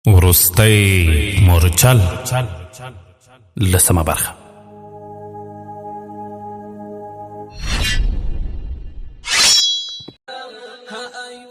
وروستی مورچل لسمه برخه.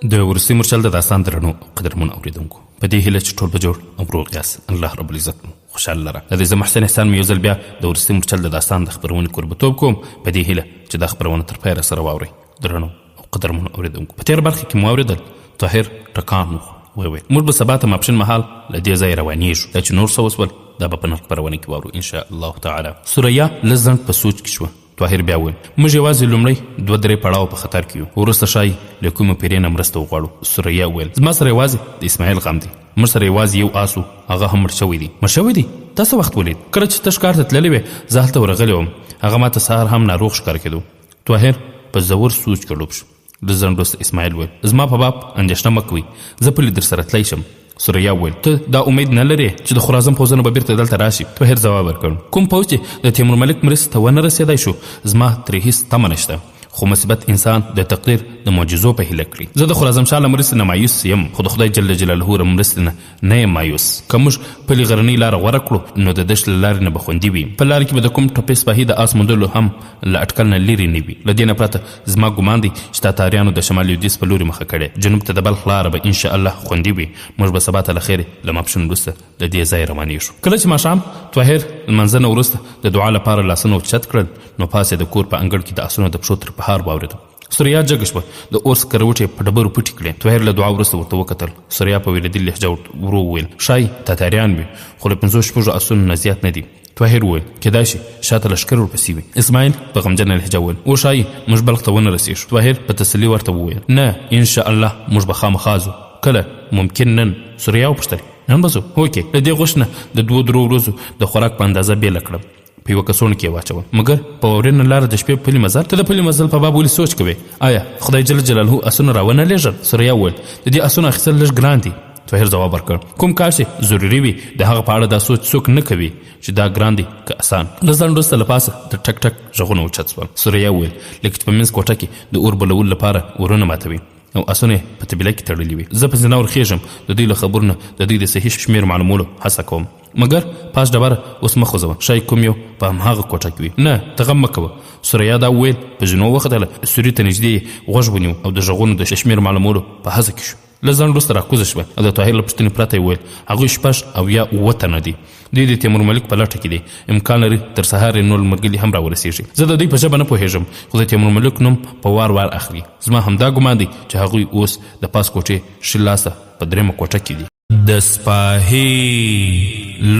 د وروستي مورچل د داستان درنو قدرمن اوریدونکو، په دې هیله چې ټول به جوړ او روغ یاست. الله رب العزت خوشحاله لره. د دې زه محسن احسان مې یو ځل بیا د وروستي مورچل د داستان د خپرونې کوربتوب کوم، په دې هیله چې دا خپرونه تر پایه راسره واورئ. درنو او قدرمن اوریدونکو، په تېره برخه کې مو واورېدل طاهر ټکان وویل موږ به سبا ته ماپښین مهال له دې ځایه روانېږو. دا چې نور څه وسول دا به په نن خپرونه کې واورو انشاء الله تعالی. سوریا لږ ځنډ په سوچ کې شوه. طاهر بیا وویل موږ یوازې لومړی 2-3 پړاو په خطر کې یو، وروسته ښایي له کومې پیرې نه مرسته وغواړو. سوریا وویل زما سره یوازې د اسماعیل غم دی، موږ سره یوازې یو آس و، هغه هم مړ شوی دی. مړ شوی دی؟ تا څه وخت ولید؟ کله چې ته ښکار ته تللی وې زه هلته ورغلی وم، هغه ما ته سهار هم ناروغ ښکاره کېدو. طاهر په ژور سوچ کې ډوب شو. د ځنډ وروسته اسماعیل وویل زما په باب اندېښنه مه کوئ، زه پلي در سره تلی شم. سوریا وویل ته دا امید نه لرې چې د خراسان پوځونه به بیرته دلته راشي؟ طاهر ځواب ورکړ کوم پوځ چې د تیمور ملک مرستې ته ونه رسېدی شو زما ترې هېڅ تمه نشته، خو مصیبت انسان د تقدیر د معجزو په هیله کړي. زه د خراسان شاه له مرستې نه مایوس یم، خو د خدای جل جلاله له مرستې نه یم مایوس. که موږ پلي غرنۍ لاره غوره کړو نو د دشت له لارې نه به خوندي وي. په لاره کې به د کوم ټپې سپاهي د آس موندلو هم له اټکل نه لرې نه وي. له دې نه پرته زما ګمان دی چې تاتاریانو د شمال لویدیځ په لوري مخه کړې، جنوب ته د بلخ لاره به انشاء الله خوندي وي. موږ به سبا ته له خیرې له ماپښین وروسته له دې ځایه روانېږو. کله چې ماښام طاهر لمانځه نه وروسته د دعا لپاره لاسونه اوچت کړل نو پاس یې د کور په انګړ کې د آسونو د پښو تر پهار واورېده. سوریا جګه شوه، د اور سکروټې په ډبرو پټې کړې. طاهر له دعا وروسته ورته وکتل. سوریا په ویلېدلې لهجه ورو وویل ښایي تاتاریان وي، خو له 5-6 آسونو نه زیات نه دي. طاهر وویل کېدای شي شاته لښکر ورپسې وي. اسماعیل په غمجنه لهجه وویل او ښایي موږ بلخ ته ونه رسېږو. طاهر په تسلي ورته وویل نه انشاء الله موږ به خامخا ځو. کله ممکن نن؟ سوریا وپوښتل نن به ځو؟ هوکې. له دې غوښ نه د 2-3 ورځو د خوراک په اندازه بیله کړم، په یوه کڅوړه کې یې واچول. مګر په واورینه لاره د شپې پلي مزل، ته د پلي مزل په باب ولې سوچ کوې؟ آیا خدای جل جلاله آسونه راونه لېږل؟ سوریا وویل د دې آسونو اخیستل لږ ګران دي. طاهر ځواب ورکړ کوم کار چې ضروري وي د هغه په اړه دا سوچ څوک نه کوي چې دا ګران دي که آسان. له ځنډ وروسته له پاسه د ټک ټک غږونه اوچت شول. سوریا وویل لکه چې په منځ کوټه کې د اور بلولو لپاره اورونه ماتوي او آسونه یې په طبیله کې تړلي وي. زه په زینه ورخېږم د دوی له خبرو نه د دوی د صحیح شمېر معلومولو هڅه کوم، مګر پاس ډبره اوس مه خوځوه، ښایي کوم یو په هماغه کوټه کې وي. نه ته غم مه کوه. سوریا دا وویل په زینو وختله، سوري ته نږدې یې غوږ ونیو او د غږونو د شمېر معلومولو په هڅه کې شو. له ځنډ وروسته راکوزه شوه او د طاهر له پوښتنې پرته یې وویل هغوی 6 او یا 7 تنه دي. دوی د تیمور ملک په لټه کې دي، امکان لري تر سهار یې نور ملګري هم راورسېږي. زه د دوی په ژبه نه پوهېږم، خو د تیمور ملک نوم په وار وار اخلي. زما همدا ګمان دی چې هغوی اوس د پاس کوټې ښي لاسه په 3مه کوټه کې دي. د سپاهي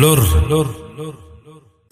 لور.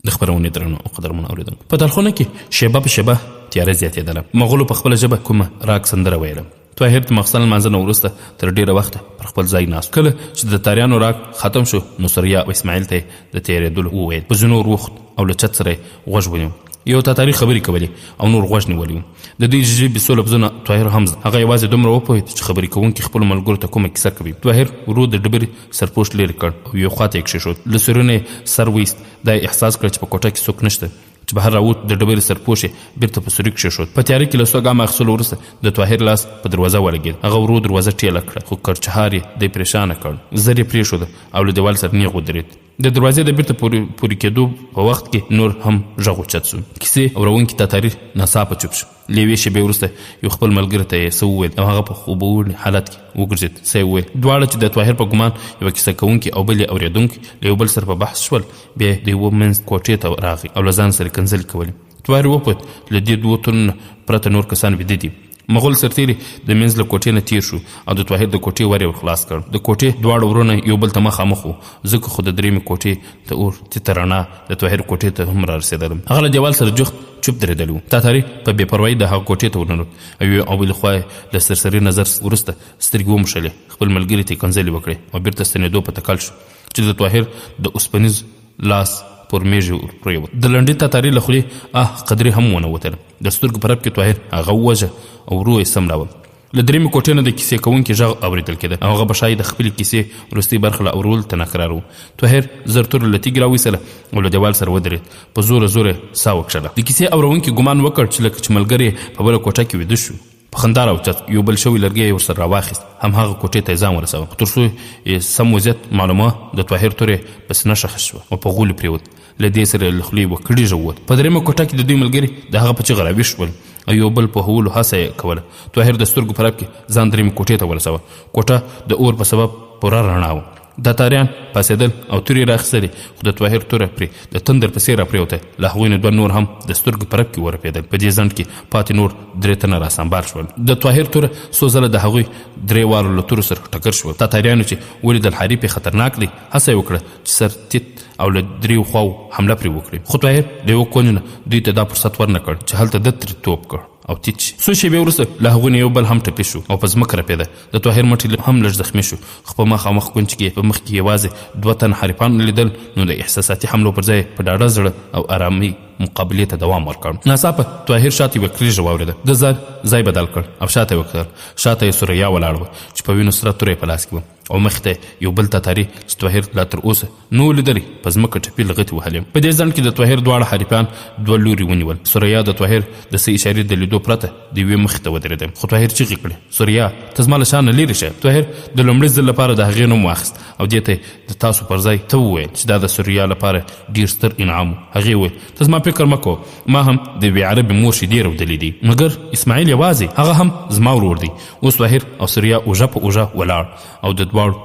د خپرونې درنو او قدرمن اورېدونکو، په دالخونه کې شیبه په شیبه تیاره زیاتېدله. مغولو په خپله ژبه کومه راګ سندره ویله. طاهر د ماخستن لمانځه نه وروسته تر ډېره وخته پر خپل ځای ناست. کله چې د تاریانو راګ ختم شو نو سوریا او اسماعیل ته د تېرېدلو وویل. په ځینو ور وخت او له چت سره یې غوږ ونیو. یو تاتاري خبرې کولې او نور غوږ نیولی و. د دوی ژبې څو لفظونه طاهر هم هغه یوازې دومره وپوهېد چې خبرې کوونکي خپلو ملګرو ته کومه کیسه کوي. طاهر ورو د ډبرې سرپوښ لرې کړ او یو خوا ته یې کښېښود. له سوري نه یې سر وایست. دا یې احساس کړ چې په کوټه کې څوک نشته. چې بهر راووت د ډبرې سرپوښ یې بېرته په سوري کښېښود. په تیاره کې له څو ګامه اخیستلو وروسته د طاهر لاس په دروازه ولګېد. هغه ورو دروازه ټېله کړه، خو کرچهار یې دی پریشانه کړ. زر یې پرېښوده او له دیوال سره نیغ ودرېد. د دروازې د بیرته پورې کېدو په وخت کې نور هم غږ اوچت شو. کیسې اورونکي تاتاري ناڅاپه چوپ شو. له یوې شېبې وروسته یو خپل ملګري ته یې څه وویل او هغه په خوبوړي حالت کې وګرځېد. څه یې وویل؟ دواړه چې د طاهر په ګمان یوه کیسه کوونکي او بل یې اورېدونکي له یو بل سره په بحث شول. بیا د یوه منځ کوټې ته راغی او له ځان سره کنځلې کولې. طاهر وپوهېد له دې 2 تنو پرته نور کسان ویده دي. مغول سرتیري د منځ له کوټې نه تیر شو او د طاهر د کوټې ور یې ورخلاص کړ. د کوټې دواړه ورونه یو بل ته مخامخ وو، ځکه خو د 3مې کوټې د اور تیته رڼا د طاهر کوټې ته هم رارسېدله. هغه له دیوال سره جوخت چوپ درېدلی و. تاتاري په بې پروایي د هغه کوټې ته ورننوت او بلې خوا یې له سرسري نظر وروسته سترګې وموښلې. خپل ملګري ته یې کنځلې وکړې او بېرته ستنېدو په تکل شو چې د طاهر د اوسپنیز لاس پر میژ پرېوت. د لنډې تاتاري له خولې قدرې هم ونه وتله. د سترګو په رپ کې طاهر هغه ووژه او ورو یې سملاوه. له 3مې کوټې نه د کیسې کوونکي غږ اورېدل کېده او هغه به ښایي د خپلې کیسې وروستۍ برخه له اورولو ته ناکرار و. طاهر زر توره له تیږې راویستله او له دیوال سره ودرېد. په زوره زوره ساه وکښله. د کیسې اورونکي ګمان وکړ چې لکه چې ملګری په بله کوټه کې ویده شو. په خندا راوچت. یو بل شوی لرګی یې ورسره راواخیست، همهغه کوټې ته یې ځان ورساوه. تر څو یې سم وضعیت معلومه د طاهر تورې په سینه ښخ شوه او په غولي پرېوت. له دې سره له خولې یې کړېږه ووت. په درېیمه کوټه کې د دوی ملګري د هغه په چغه راویښ شول او یو بل په هولو هڅه یې کوله. طاهر د سترګو په رپ کې ځان درېیمې کوټې ته ورساوه. کوټه د اور په سبب پوره رڼا وه. دا تاریان پاڅېدل او تورې راخیستلې، خو د طاهر توره پرې د تندر په څېر راپرېوته. له هغوی نه 2 نور هم د سترګو په رپ کې ورپېدل. په دې ځنډ کې پاتې نور 3 تنه راسمبال شول. د طاهر توره څو ځله د هغوی 3 وارو له تورو سره ټکر شول. تاتاریانو چې ولیدل حریف یې خطرناک دی، هڅه یې وکړه چې سر تیت او له 3 خواو حمله پرې وکړي. خو طاهر د یوه کونج نه دوی ته دا فرصت ورنه کړ چې هلته ده ترې توپ کړ او تیت شي. څو شېبې وروسته له هغوی نه یو بل هم ټپي شو او په ځمکه رپېده. د طاهر مټې هم لږ زخمي شو، خو په مخامخ کونج کې په مخ کې یوازې 2 تن حریفان لیدل. نو د احساساتي حملو پر ځای په ډاډه زړه او ارامي مقابلې ته دوام ورکړ. ناڅاپه طاهر شاته یوه کریژه واورېده. د ځای بدل کړ او شاته یې وکتل. شاته یې سوریا ولاړ وه چې په وینو سره توره یې په لاس کې وه او مخې ته یو بل تاتاري چې طاهر لا تر اوسه نو لیدلی په ځمکه ټپي لغتې وهلې. په دې ځنډ کې د طاهر دواړه حریفان 2 لوري ونیول. سوریا د طاهر د څه اشارې د لیدو پرته د یوې مخې ته ودرېده. خو طاهر چیغې کړې، سوریا ته زما له شا نه لرې شه. طاهر د لومړي ځل لپاره د هغې نوم واخیست او دې ته د تاسو پر ځای ته وویل چې دا د سوریا لپاره ډېر ستر انعام و. هغې وویل ته زما فکر مه کوه، ما هم د یوې عربې مور شیدې رودلې دي، مګر اسماعیل یوازې، هغه هم زما ورور دی. اوس طاهر او سوریا اوژه په اوژه ولاړ او د دواړو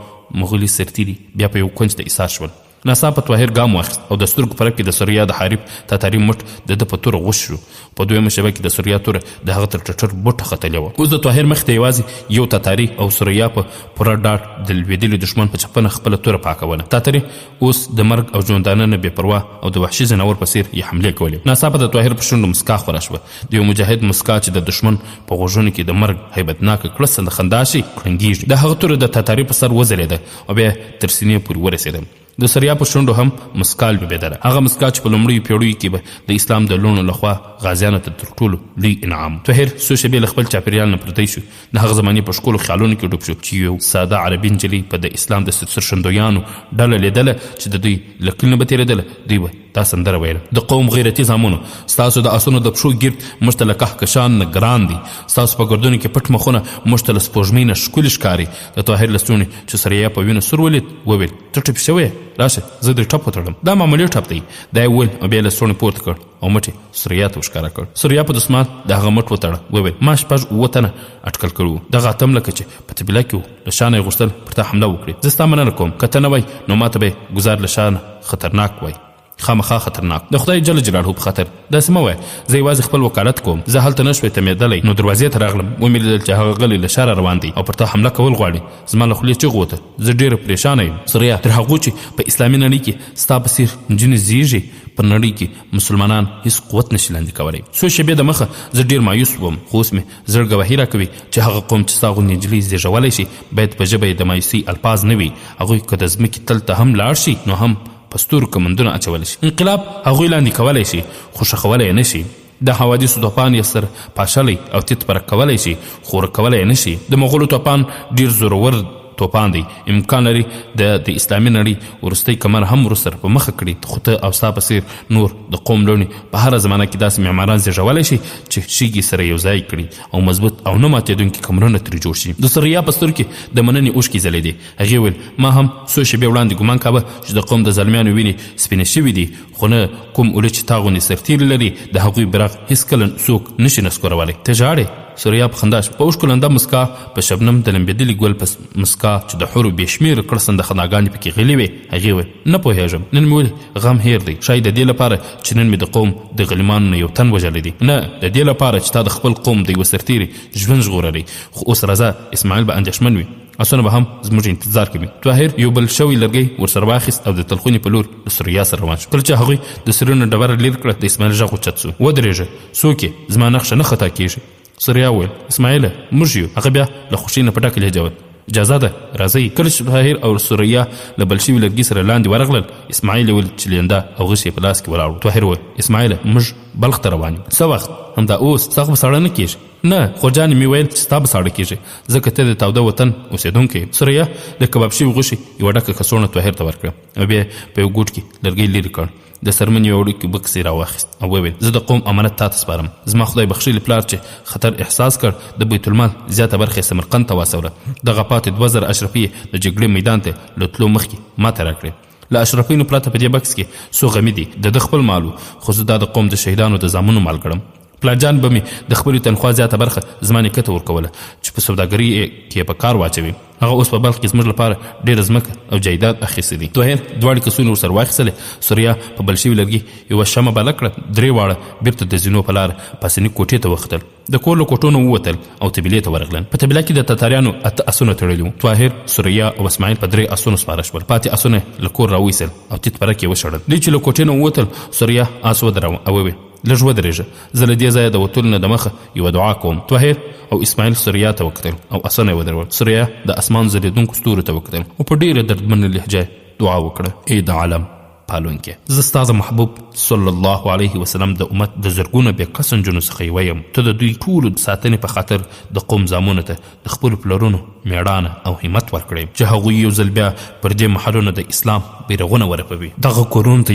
مغولي سرتیري بیا په یو کونج ته ایسار شول. ناڅاپه طاهر ګام واخیست او د سترګو په رپ کې د سوریا د حریف تاتاري مټ د ده په توره غوش شو. په 2مه شېبه کې د سوریا توره د هغه تر ټټر بوټه ختلې وه. اوس د طاهر مخې ته یوازې یو تاتاري او سوریا په پوره ډاډ د لوېدلي دښمن په چپنه خپله توره پاکوله. تاتاري اوس د مرګ او ژوندانه نه بې پروا او د وحشي ځناور په څېر یې حملې کولې. ناڅاپه د طاهر په شونډو مسکا خوره شوه، د یو مجاهد مسکا چې د دښمن په غوږونو کې د مرګ هیبتناکه کړس د خندا شي کړنګېږي. د هغه توره د تاتاري په سر وځلېده او بیا تر سینې پورې ورسېده. د سوریا په شونډو هم مسکا لوېدله، هغه مسکا چې په لومړیو پیړیو کې به د اسلام د لوڼو لخوا غازیانو ته تر ټولو لوی انعام. طاهر څو شېبې له خپل چاپېریال نه پردی شو. د هغه زمانې په ښکلو خیالونو کې ډوب شو چې یو ساده عربي نجلۍ په د اسلام د سرښندویانو ډله لیدله چې د دوی له کلي نه به تېرېدله. دوی به دا سندره ویله: د قوم غیرتي زامنو، ستاسو د اسونو د پښو ګرد موږ ته له کهکشان نه ګران دي، ستاسو په ګردونو کې پټ مخونه موږ ته له سپوږمۍ نه ښکلي ښکاري. د طاهر له ستوني چې سوریا په وینو سور ولید وویل: ته ټپي شوی یې، راشه زه دې ټپ وتړم. دا معمولي ټپ دی، دا یې وویل او بیا له ستوني پورته کړ او مټ یې سوریا ته وښکاره کړ. سوریا په دسمال د هغه مټ وتړه، وویل: ما 6-7 تنه اټکل کړي وو، دغه اتم لکه چې په طبیله کې وو له شانه یې غوښتل پر تا حمله وکړي. زه ستا مننه کوم، که ته نه وای نو ما ته به یې ګزار له شانه خطرناک وای، خامخا خطرناک. د خدای جل جلاله په خاطر داسې مه وایه، زه یوازې خپل وکالت کوم. زه هلته نه شوی تمېدلی نو دروازې ته راغلم، ومې لیدل چې هغه غلی له شاره روان دی او پر تا حمله کول غواړي. زما له خولې چغ وته، زه ډېره پریشانه یم. سوریا، تر هغو چې په اسلامي نړۍ کې ستا په څېر نجونې زیږي، پر نړۍ کې مسلمانان هیڅ قوت نشي لاندې کولی. څو شېبې د مخه زه ډېر مایوس وم، خو اوس مې زړه ګواهي راکوي چې هغه قوم چې ستا غوندې نجلۍ زیږولی شي باید په ژبه یې د مایوسۍ الفاظ نه وي. هغوی که د ځمکې تل ته هم لاړ شي نو هم په ستورو کمندونه اچولی شي. انقلاب هغوی لاندې کولی شي خو ښخولی یې نه شي. د حوادثو توپان یې سر پاشلی او تیت پرک کولی شي خو ورکولی یې نه شي. د مغولو توپان ډېر زورور توپان دی، امکان لري د اسلامي نړۍ وروستی کمر هم ورسره په مخه کړي. خو ته او ستا په څېر نور د قوم لوڼې په هره زمانه کې داسې معماران زېږولی شي چې شیږي سره یو ځای کړي او مضبوط او نه ماتېدونکي کمرونه ترې جوړ شي. د سوریا په سترګو کې د مننې اوښکې ځلېدې. هغې ویل: ما هم څو شېبې وړاندې ګمان کاوه چې د قوم د زلمیانو وینې سپینې شوي دي، خو نه کوم اوله چې تا غوندې سرتیري لري د هغوی براق هېڅکله څوک نشي نسکورولی. ته ژاړې؟ سوریا په خندا شو. په اوښکو لنده مسکا، په شبنم د لمبېدلي ګل په مسکا چې د حورو بې شمېره کړسنده خنداګانې پکې غلې وې. هغې ویل: نه پوهېږم، نن مې ولې غم هېر دی. ښایي د دې لپاره چې نن مې د قوم د غلیمانو نه یو تن وژلی دی، نه د دې لپاره چې تا د خپل قوم د یوه سرتیري ژوند ژغورلی. خو اوس راځه، اسماعیل به اندېښمن وي، اسونه به هم زموږ انتظار کوي. طاهر یو بل شوی لرګی ورسره واخیست او د تلخونې په لور د سوریا سره روان شو. کله چې هغوی د سرونو ډبره لرې کړه د اسماعیل غږ اوچت سو: ودرېږه، څوک یې؟ زما نقشه نه خطا کېږي. سوریا وویل: اسماعیله، موږ یو. هغه بیا له خوښۍ نه په ډکه لهجه وویل: اجازه ده، راځئ. کله چې طاهر او سوریا له بل شوي لرګي سره لاندې ورغلل، اسماعیل یې ویل چې لینده او غشی په لاس کې ولاړ. طاهر وویل: اسماعیله، موږ بلخ ته روان یو. څه وخت؟ همدا اوس. سخت به ساړه نه کېږي. نه خوجانې مې ویل چې ستا به ساړه کېږي ځکه ته د تاوده وطن اوسېدونکی. سوریا د کباب شوي غوښې یوه ډکه کڅوړه طاهر ته ورکړه او بیا په یو ګوټ کې لرګی لرې کړ. د سرمن یو وړوکی بکس یې راواخیست او وویل زه د قوم امانت تا ته سپارم. زما خدای بخښلي پلار چې خطر احساس کړ د بیت المال زیاته برخه یې سمرقند ته واستوله. دغه پاتې 2000 اشرفي د جګړې میدان ته له تلو مخکې ما ته راکړې. له اشرفینو پرته په دې بکس کې څو غمي دي د خپل مالو، خو زه دا د قوم د شهیدانو د زامنو مال ګڼم. پلارجان به مې د خپلې تنخوا زیاته برخه زما نیکه ته ورکوله چې په سوداګري کې په کار واچوي. هغه اوس په بلخ کې زموږ لپاره ډېره ځمکه او جایداد اخیستې دي. طاهر دواړې کسونه ورسره واخیستلې. سوریا په بل شوي لرګي یوه شمه بله کړه. 3 واړه بیرته د زینو په لاره پاسني کوټې ته وختل. د کور له کوټو نه ووتل او طبیلې ته ورغلل. په طبیله کې د تاتاریانو 8 اسونه تړلي وو. طاهر، سوریا او اسماعیل په 3 اسونو سپاره شول. پاتې اسونه له کور راویستل او تیت پرک یې وشړل. دوی چې له کوټې نه ووتل سوریا آس ودراوه او وویل لږ ودرېږه، زه له دې ځایه د وتلو نه دمخه یوه دعا کوم. طاهر او اسماعیل سوریا ته وکتل او اسونه یې ودرول. سوریا د اسمان ځلېدونکو ستورو ته وکتل او په ډېره دردمنه لهجه دعا وکړه: ای د عالم پالونکې، زه ستا محبوب صلی الله علیه وسلم د امت د زرګونه بې کسه نجونو څخه یوه یم. ته د دوی ټولو ساتنې په خاطر د قوم زامنو ته د خپلو پلرونو میړانه او همت ورکړی چې هغوی یو ځل بیا پر دې محلونو د اسلام بیرغونه ورپوي. دغه کورونو ته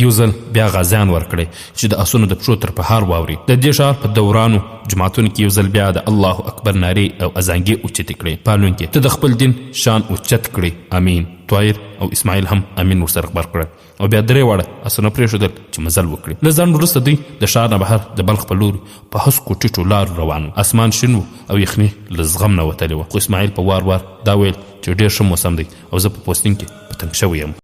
یو ځل بیا غازیان ورکړی چې د اسونو د پښو تر پهار واوري. د دې ښار په دورانو جماعتونو کې یو ځل بیا د الله اکبر نارې او اذانګې اوچتې کړې. پالونکې، ته د خپل دین شان اوچت کړې. امین. طاهر او اسماعیل هم امین ورسره خبر کړل او بیا 3 واړه اسونه پرېښودل چې مزل وکړي. له ځنډ وروسته دوی د ښار نه بهر د بلخ په لوري په هسکو ټیټو لارو روان وو. اسمان شین و او یخني له زغم نه وتلې وه. خو اسماعیل په وار دا ویل چې ډېر ښه موسم دی او زه په پوستین کې په تنګ شوی یم.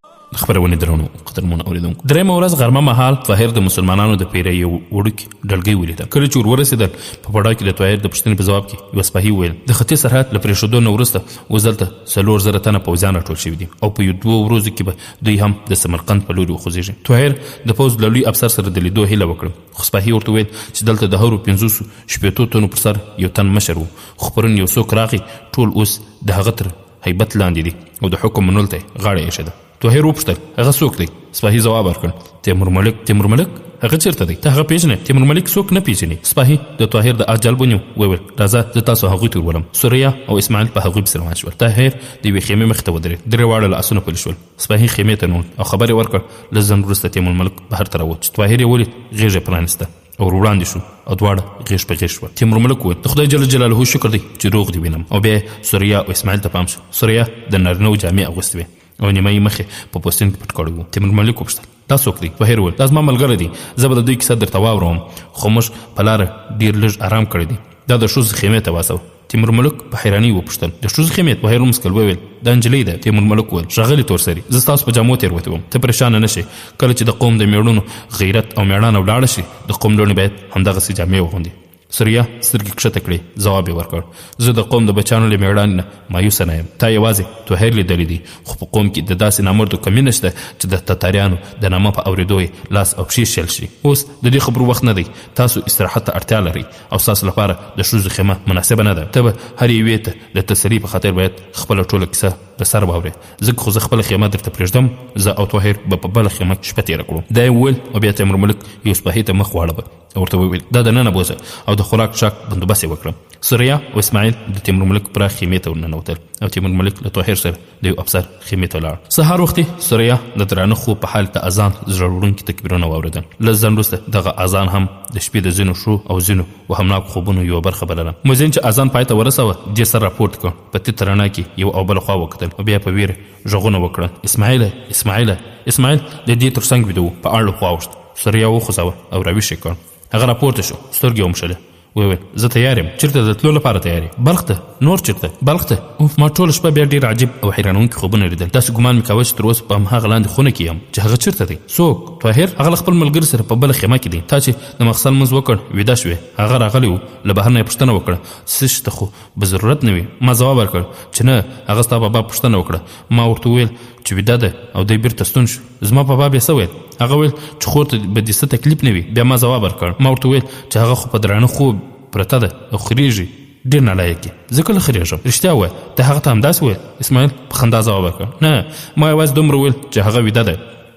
خبرونه درنو قدرمنو اوریدونکو، 3مه ورځ غرمه مهال طاهر د مسلمانانو د پیرې یو وړوکی ډلګۍ ولیدل. کله چې ورسېدل په پړاو کې د طاهر د پوښتنې په جواب کې یوه سپاهي وویل د ختیځ سرحد له پرېښودو نه وروسته اوس دلته 4,000 تنه پوځیان راټول شوي دي او په 2 ورځو کې به دوی هم د سمرقند په لوري وخوځېږي. طاهر د پوځ له لوی افسر سره د لیدو هیله وکړه، خو سپاهي ورته ویل چې دلته د هرو 500 تنو پر سر یو تن مشر و، خو پرون یو څوک راغی ټول اوس د هغه تر هیبت لاندې دي او د حکم منلو ته غاړه ایښې ده. طاهر وپوښتل هغه څوک دی؟ سپاهي ځواب ورکړ تیمور ملک. تیمور ملک هغه چیرته دی؟ ته هغه پیژنې؟ تیمور ملک څوک نه پیژني. سپاهي د طاهر د آس جال ونیو، وویل راځه زه تاسو هغوی ته ورولم. سوریا او اسماعیل په هغوی پسې روان شول. طاهر د یوې خیمې مخې ته ودرېد. 3 واړه له اسونو پلي شول. سپاهي خیمې ته ننوت او خبر یې ورکړ. لږ ځنډ وروسته تیمور ملک بهر ته راووت چې طاهر یې ولید. غېږ یې پرانیسته او وړاندې شو او دواړه غېږ په غېږ شول. تیمور ملک وویل د خدای جل جلاله شکر دی چې روغ دي وینم. او بیا سوریا او اسماعیل ته پام شو. سوریا د نارینهو جامې اغوستې وې او نیمه یې مخې په پوستین کې پټ کړی و. تیمور ملک وپوښتل دا څوک دی؟ طاهر وویل دا زما ملګری دی، زه به د دوی کیسه درته واورم، خو موږ په لاره ډېر لږ آرام کړی دی. دا د ښځو خیمې ته واستو. تیمور ملک په حیرانۍ وپوښتل د ښځو خیمې؟ طاهر ومسکل وویل دا نجلۍ ده. تیمور ملک وویل ښاغلي تورسري، زه ستاسو په جامو تېروتی وم، ته پریشانه نه شې. کله چې د قوم د میړونو غیرت او میړانه ولاړه شي د قوم لوڼې باید همدغسې جامې وغوندي. سوریا سترګې کښته کړې، ځواب یې ورکړ زه د قوم د بچیانو له میړانې نه مایوسه نه یم. تا یوازې طاهر لیدلی دی، خو په قوم کې د داسې نامردو کمي نشته چې د تاتاریانو د نامه په اورېدو یې لاس او پښې شل شي. اوس د دې خبرو وخت نه دی، تاسو استراحت ته اړتیا لرئ او ستاسو لپاره د ښځو خیمه مناسبه نه ده. ته به هر یوې ته د تسلي په خاطر باید خپله ټوله کیسه د سر واورې، ځکه خو زه خپله خیمه درته پرېږدم، زه او طاهر به په بله خیمه شپه تېره کړو. دا یې وویل او بیا تیمور ملک یو سپاهي ته مخ واړوه او ورته وویل دا د ننه بوځه او د خوراک شاک بندوبست یې وکړم. سوریا او اسماعیل د تیمور ملک پراخ خیمې ته ورننوتل او تیمور ملک له طاهر سره د یو افسر خیمې ته لاړ. سهار وختي سوریا د درانه خوب په حال د اذان زړه وړونکي تکبیرونه واورېدل. لږ ځنډ وروسته دغه اذان هم د شپې د ځینو ښو او ځینو وهمناکو خوبونو یوه برخه بلله. مؤذن چې اذان پای ته ورسوه دې سر راپورته کړ، په تیت رڼا کې یو او بله خوا وکتل او بیا په ویره غږونه وکړل اسماعیله اسماعیله. اسماعیل د دې تر څنګ ویده و، په اړه خوا اوښت. سوریا وخوځاوه او راویښ یې کړ. هغه راپورته شو، سترګې یې ومښلې. وویل زه تیار یم. چېرته د تلو لپاره تیار یې؟ بلخ ته. نور چېرته؟ بلخ ته. اوف، ما ټوله شپه بیا ډېر عجیب او حیرانونکي خوبونه لیدل. داسې ګمان مې کاوه چې تر اوسه په همهغه لاندې خونه کې یم چې هغه چېرته دی. څوک؟ طاهر. هغه له خپل ملګري سره په بله خیمه کې دی. تا چې د مخصل لمونځ وکړ ویده شوې، هغه راغلی و، له بهر نه یې پوښتنه وکړه څه شته خو به ضرورت نه وي. ما ځواب ورکړ چې نه، هغه ستا بابا پوښتنه وکړه. ما ورته وویل چې ویده ده او دی بیرته ستون شو. زما بابا بیا څه ویل؟ هغه ویل چې خور ته به دې څه تکلیف نه وي. بیا ما ځواب ورکړ. ما ورته ویل چې هغه خو په درانه خوب پرته ده او خریږي، ډېر نالایق یې. زه کله خریږم؟ رښتیا ووایه، ته هغه ته همداسې ویل؟ اسماعیل په خندا ځواب ورکړ نه، ما یوازې دومره ویل چې هغه ویده ده.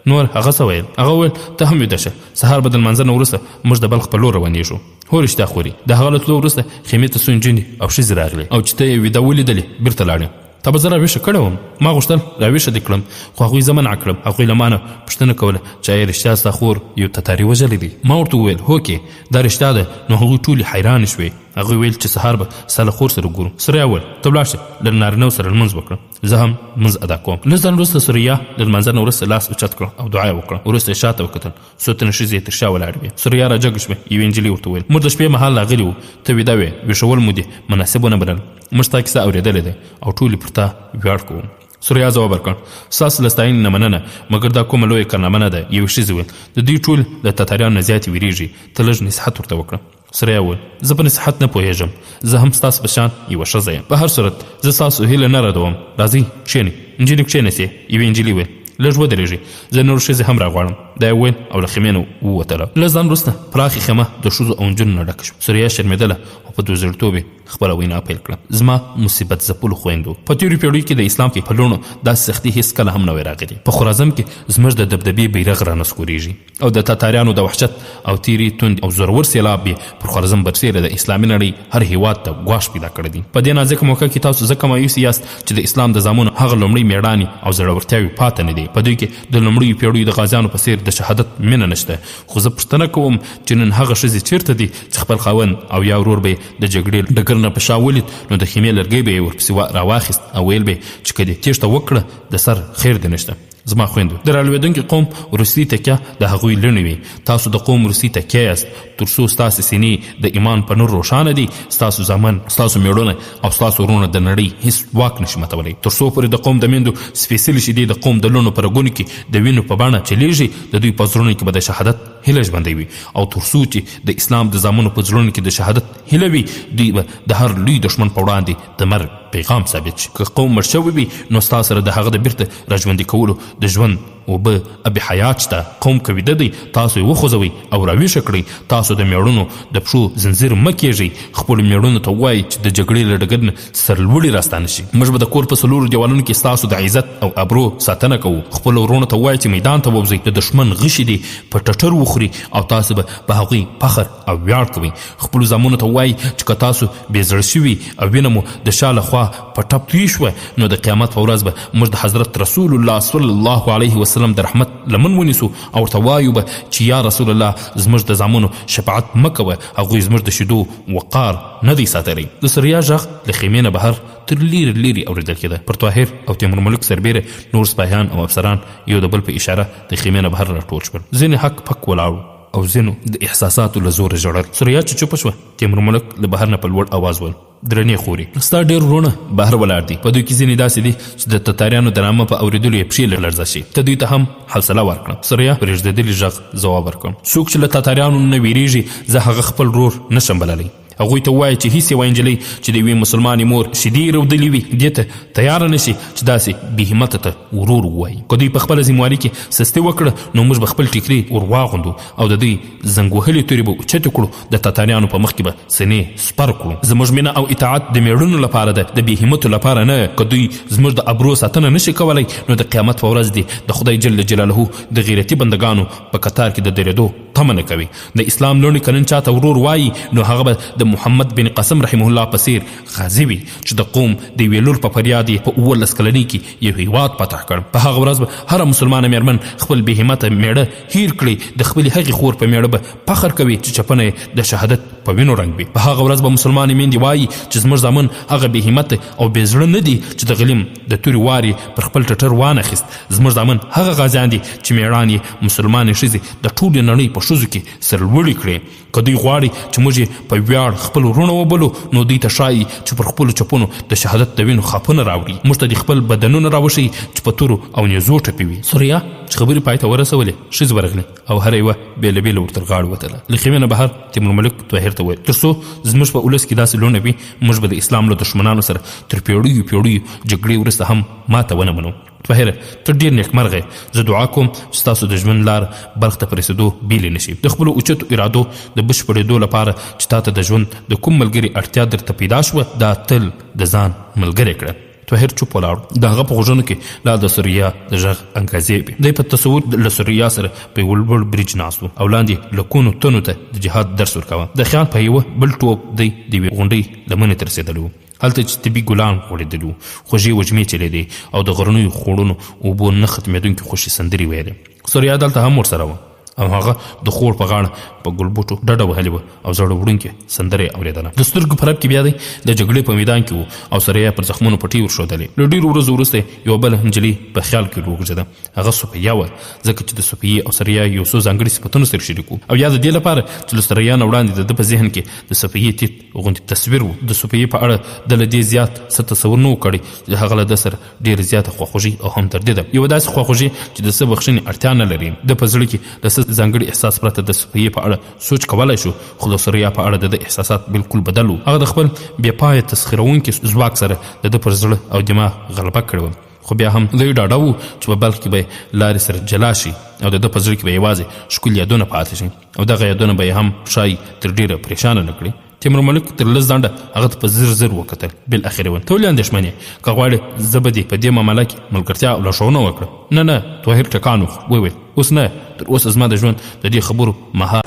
نور هغه څه ویل؟ هغه ویل ته هم ویده شه، سهار به د لمانځه نه وروسته موږ د بلخ په لور روانېږو. هو رښتیا خوري. د هغه له تلو وروسته خیمې ته څو نجونې او ښځې راغلې او چې ته یې ویده ولیدلې بېرته لاړې. تا به زه راویښه کړی وم، ما غوښتل راویښه دې کړم، خو هغوی زه منع کړم. هغوی له ما نه پوښتنه کوله چې ایا رښتیا ستا خور یو تتاري وژلی دی؟ ما ورته وویل هوکې دا رښتیا ده. نو هغوی ټولې حیرانې شوې. هغوی ویل چې سهار به ستا له خور سره ګورو. سریا وویل ته ولاړ شه، له نارینهو سره لمونځ وکړه، زه هم لمونځ ادا کوم. لږ ځنډ وروسته سریا له لمانځه نه وروسته لاس اوچت کړ او دعا یې وکړه. وروسته یې شاته وکتل، څو تنه ښځې یې تر شا ولاړې وې. سریا راجګه شوه. یوې نجلۍ ورته وویل موږ د شپې مهال راغلي وو، ته ویده وې، ویښول مو دې مناسب ونه بلل. موږ ستا کیسه اورېدلې ده او ټولې پر تا ویاړ کوو. سوریا ځواب ورکړ ستاسو له ستاینې نه مننه، مګر دا کومه لویه کارنامه نه ده. یوې ښځې وویل د دوی ټول له تتاریانو نه زیاتې ویرېږي، ته لږ نصیحت ورته وکړه. سوریا وویل زه په نصیحت نه پوهېږم، زه هم ستاسو په شان یوه ښځه یم. په هر صورت زه ستاسو هیله نه ردوم. راځئ کښېنئ. نجونې کښېناستې. یوې نجلۍ ویل لږ ودرېږئ، زه نور ښځې هم راغواړم. دا یې وویل او له خیمې نه ووتله. لږ ځان وروسته پراخې خیمه د ښځو او نجونو نه ډکه شوه. سوریا شرمېدله او په دوزړتوب یې خپله وینا پیل کړه. زما مصیبت ځپلو خویندو، په تېرو پیړیو کې د اسلام په لوڼو داسې سختي هېڅ کله هم نه وی راغلې. په خراسان کې زموږ د دبدبې بیرغ رانسکورېږي او د تاتاریانو د وحشت او تیرې توند او زورور سیلاب یې پر خراسان برسېره د اسلامي نړۍ هر هېواد ته ګواښ پیدا کړی دی. په دې نازکه موقع کې تاسو ځکه مایوس یاست چې د اسلام د زامنو هغه لومړۍ مېړانې او زړورتیاوې پاته نه دي. په دوی کې د لومړیو پیړیو د غازیانو په څېر د شهادت مینه نشته. خو زه پوښتنه کوم چې نن هغه ښځې چېرته دي چې خپل خاوند او یا ورور به د جګړې ډګر نه په شا ولید، نو د خیمې لرګی به یې ورپسې راواخیست او ویل به چې که دې تېښته وکړه د سر خیر دې نشته. زما خویندو، د رالوېدونکي قوم وروستۍ تکیه د هغوی لڼې وي. تاسو د قوم وروستۍ تکیه یاست. تر څو ستاسې سینې د ایمان په نور روښانه دي، ستاسو زامن، ستاسو مېړونه او ستاسو ورونه د نړۍ هیڅ واک نشي ماتولی. تر څو پورې د قوم د میندو سپېڅلې شیدې د قوم د لوڼو په رګونو کې د وینو په بڼه چلیږي، د دوی په زړونو کې به د شهادت هیله ژوندی وي. او تر څو چې د اسلام د زامنو په زړونو کې د شهادت هیله وي، دوی به د هر لوی دښمن په وړاندې د مرګ پیغام ثابت شي. که قوم مړ شوی وي، نو ستا سره د هغه د بیرته راژوندي کولو د ژوند اوبه ابي حیات شته. قوم که ویده دی، تاسو یې وخوځوئ او راویښه کړئ. تاسو د مېړونو د پښو زنځیر مه کېږئ. خپلو مېړونو ته ووایئ چې د جګړې له ډګر نه سرلوړي راستانه شي. موږ به د کور په څلورو دیوالونو کې ستاسو د عزت او ابرو ساتنه کوو. خپلو ورونو ته ووایئ چې میدان ته ووځئ، د دښمن غشي دي په ټټر وخوري او تاسو به په هغوی فخر او ویاړ کوئ. خپلو زامنو ته ووایئ چې که تاسو بې زړه شوي او وینه مو د شا له خوا په ټپ توی شوه، نو د قیامت په ورځ به موږ د حضرت رسول الله صلی الله علیه وسلم د رحمت لمن ونیسو او ورته وایو به چې یا رسول الله زموږ د زامنو شفاعت مه کوه، هغوی زموږ د شیدو وقار نه دی ساتلی. د سریا غږ له خیمې نه بهر تر لیرې اورېدل کېده. پر طاهر او تیمور ملک سربیره نور سپاهیان او افسران یو د بل په اشاره د خیمې نه بهر راټول شول. ځینې حق پک ولاړو او ځینو د احساساتو له زوره ژړل. سریا چې چوپه شوه، تیمور ملک له بهر نه په لوړ اواز وویل درنې خوري، ستا ډېر وروڼه بهر ولاړ دي. په دوی کې ځینې داسې دي چې د تتاریانو د نامه په اورېدلو یې پښې لړزه شي. ته دوی ته هم حوصله ورکړه. سریا په رېږدېدلي غږ ځواب ورکړ څوک چې له تتاریانو نه ویرېږي، زه هغه خپل ورور نشم بللی. هغوی ته ووایه چې هیڅ یوه نجلۍ چې د یوې مسلمانې مور شیدې رودلې وي دې ته تیاره نه شي چې داسې بې همته ته ورور ووایي. که دوی په خپله ذمواري کې سستي وکړه، نو موږ به خپل ټیکري ور واغوندو او د دوی زنګ وهلې تورې به اوچتې کړو، د تتاریانو په مخ کې به سینې سپر کړو. زموږ مینه او اطاعت د مېړونو لپاره ده، د بې همتو لپاره نه. که دوی زموږ د ابرو ساتنه نشي کولی، نو د قیامت په ورځ دې د خدای جل جلاله د غیرتي بندګانو په قطار کې د درېدو تمه نه کوي. د اسلام لوڼې که نن چاته ورور وایي، نو هغه به د محمد بن قاسم رحمه الله په څېر غازي وي چې د قوم د یوې لور په فریاد یې په 19 کلنۍ کې یو هېواد فتح کړ. په هغه ورځ به هره مسلمانه مېرمن خپل بې همته مېړه هیر کړي، د خپلې هغې خور په مېړه به فخر کوي چې چپنه یې د شهادت په وینو رنګ وي. په هغه ورځ به مسلمانې میندې وایي چې زموږ زامن هغه بې همته او بې زړه نه دي چې د غلیم د تورې وار یې پر خپل ټټر وانخیست. زموږ زامن هغه غازیان دي چې مېړان یې مسلمانې ښځې د ټولې نړۍ په ښځو کې سرلوړي کړي. که دوی غواړي چې موږ یې په ویاړ خپل ورونه وبلو، نو دوی ته ښایي چې پر خپلو چپونو د شهادت د وینو خاپونه راوړي. موږ ته د خپل بدنونه راوښیي چې په تورو او نیزو ټپې وي. سوریا چې خبرې پای ته ورسولې، ښځې ورغلې او هره یوه بېله بېله ورته غاړه وتله. له خیمې نه بهر تیمور ملک طاهر ته وویل تر څو زموږ په ولس کې داسې لوڼه وي، موږ به د اسلام له دښمنانو سره تر پیړیو جګړې وروسته هم ماته ونه منو. طاهره ته ډېر نیکمرغه، زه دعا کوم چې ستاسو د ژوند لار بلخ ته په رسېدو بیلې نه شي. د خپلو اوچتو ارادو د بشپړېدو لپاره چې تا ته د ژوند د کوم ملګري اړتیا درته پیدا شوه، دا تل د ځان ملګری کړه. طاهر چوپ ولاړ. د هغه په غوږونو کې لا د سوریا د غږ انګازې وې. دی په تصور له سوریا سره په یو لوړ برج ناست و او لاندې لکونو تنو ته د جهاد درس ورکاوه. د خیال په یوه بل ټوپ دی د یوې غونډۍ لمنې ته رسېدلی و. هلته چې طبي ګلان غوړېدلي وو، خوږې وږمې چلېدې او د غرنیو خوړونو اوبو نه ختمېدونکې خوشې سندرې ویلې. سوریا دلته هم ورسره وه او هغه د خوړ په غاړه په ګلبوټو ډډه وهلې وه او زړه وړونکې سندرې اورېدله. د سترګو په رپ کې بیا دی د جګړې په میدان کې و او سوریا پر زخمونو پټۍ ورښودلې. له ډېرو ورځو وروسته یوه بله نجلۍ په خیال کې وګرځېده. هغه صفیه وه، ځکه چې د صفیې او سوریا یو څو ځانګړي صفتونه سره شریک وو او یا د دې لپاره چې له سوریا نه وړاندې د ده په ذهن کې د صفیې تیت غوندې تصویر و. د صفیې په اړه ده له دې زیات څه تصور نه و کړی چې هغه له ده سره ډېره زیاته خواخوږي او همدردي ده. یوه داسې خواخوږي چې د څه بخښنې اړتیا نه لري. ده په زړه کې د څه ځانګړي احساس پرته د صفیې په اړه سوچ کولی شو، خو د سوریا په اړه د احساسات بالکل بدل و. هغه د خپل بې پایه تسخیرونکي ځواک سره د ده پر زړه او دماغ غلبه کړې وه. خو بیا هم دوی ډاډه وو چې په بلخ کې به یې لارې سره جلا شي او د ده په زړه کې به یوازې ښکلي یادونه پاتې شي او دغه یادونه به یې هم ښایي تر ډېره پریشانه نه کړي. تیمورملک تر لس ځنډه هغه ته په زر زر وکتل. بالاخره ویل ته ولې اندېښمن یې؟ که غواړې زه به دې په دې معامله کې ملګرتیا او لارښوونه وکړم. نه طاهر ټکان وویل اوس نه، تر اوسه زما د ژوند د دې خبرو مهار.